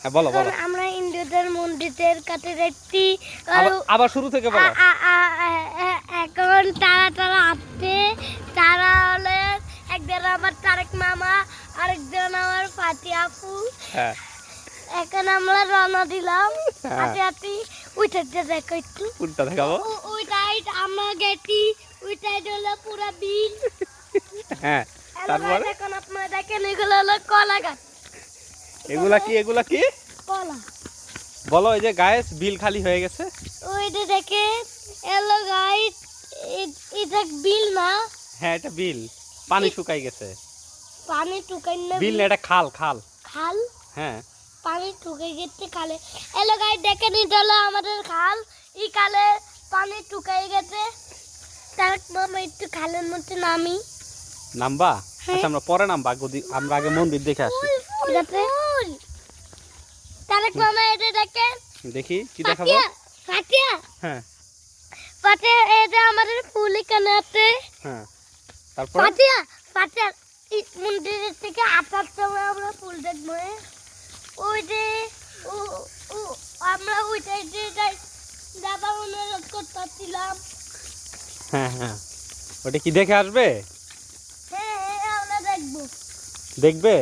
হ্যাঁ বলো বলো। আমরা হিন্দুদের মন্দিরের কাছে যাচ্ছি। আবার শুরু থেকে বলো। এখন তারা তারা আসছে। তারা হলে একজন আমার তারেক মামা, আরেকজন আমার ফাতি আপু। হ্যাঁ এখন আমরা রওনা দিলাম। হ্যাঁ। হাঁটি হাঁটি উঠে দেখো একটু। কোনটা দেখাবো? ওই সাইড আমরা গেছি, ওই সাইড হলো পুরা বিল। হ্যাঁ তারপরে এখন আপনারা দেখেন এগুলো হলো কলা গাছ। এগুলা কি এগুলা কি কলা। বলো। এই যে গায়েস বিল খালি হয়ে গেছে। ওই যে দেখেন এলো গাইস, এটা বিল না। হ্যাঁ এটা বিল, পানি শুকাই গেছে। পানি টুকাই না বিল না, এটা খাল খাল। খাল। হ্যাঁ পানি টুকে গেছে খালে। এলো গাইস দেখেন এটা হলো আমাদের খাল। এই খালে পানি টুকাই গেছে। তারেক মামা একটু খালের মধ্যে নামি। নামবা? আচ্ছা আমরা পরে নামবা, আমরা আগে মন্দির দেখে আসি। ঠিক আছে। তারেক মামা এটা দেখেন। দেখি কি দেখাবো। ফাতিয়া হ্যাঁ ফাতিয়া, এটা আমাদের ফুল এখানে আছে। হ্যাঁ তারপর ফাতিয়া ফাতিয়া এই মন্দিরের থেকে আসার সময় আমরা ফুল দেখবো। ওই যে আমরা ওইটাই যে যাবার অনুরোধ করতেছিলাম। হ্যাঁ হ্যাঁ ওটা কি দেখে আসবে? হ্যাঁ হ্যাঁ আমরা দেখবো। দেখবে?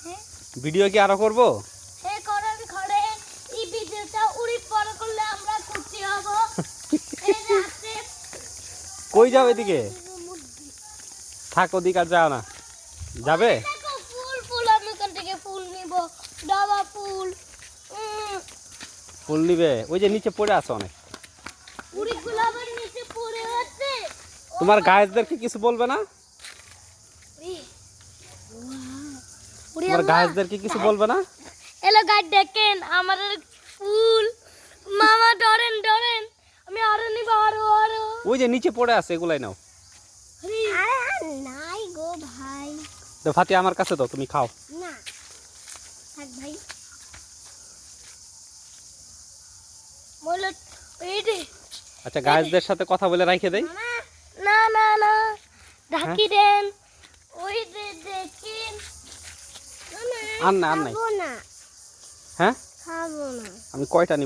হ্যাঁ ভিডিও কি আরো করবো? হ্যাঁ করেন করেন। এই ভিডিওটা উড়ি পর করলে আমরা খুশি হব। এই যে আছে কই যাও এদিকে? থাক ওদিকে আর যাও না। যাবে? দেখো ফুল ফুল, আমি ওখান থেকে ফুল নিব। জবা ফুল। ফুল নিবে? ওই যে নিচে পড়ে আছে অনেক। উড়িগুলো আবার নিচে পড়ে আছে। তোমার গায়েসদেরকে কিছু বলবে না? তোমার গায়েসদেরকে কিছু বলবে না? এলো গাছ দেখেন আমাদের ফুল। মামা ধরেন ধরেন, আমি আরো নিব আরো আরো। ওই যে নিচে পড়ে আছে, এগুলাই নাও। নাই গো ভাই। তো ফাতি আমার কাছে দাও, তুমি খাও। না থাক ভাই। বলো এই যে। আচ্ছা গায়েসদের সাথে কথা বলে রাখে দেই। না না না ঢাকি দেন। ওই যে দেখেন। আর না আর নাই। খাবো না। হ্যাঁ খাবো না। আমি কয়টা নিব?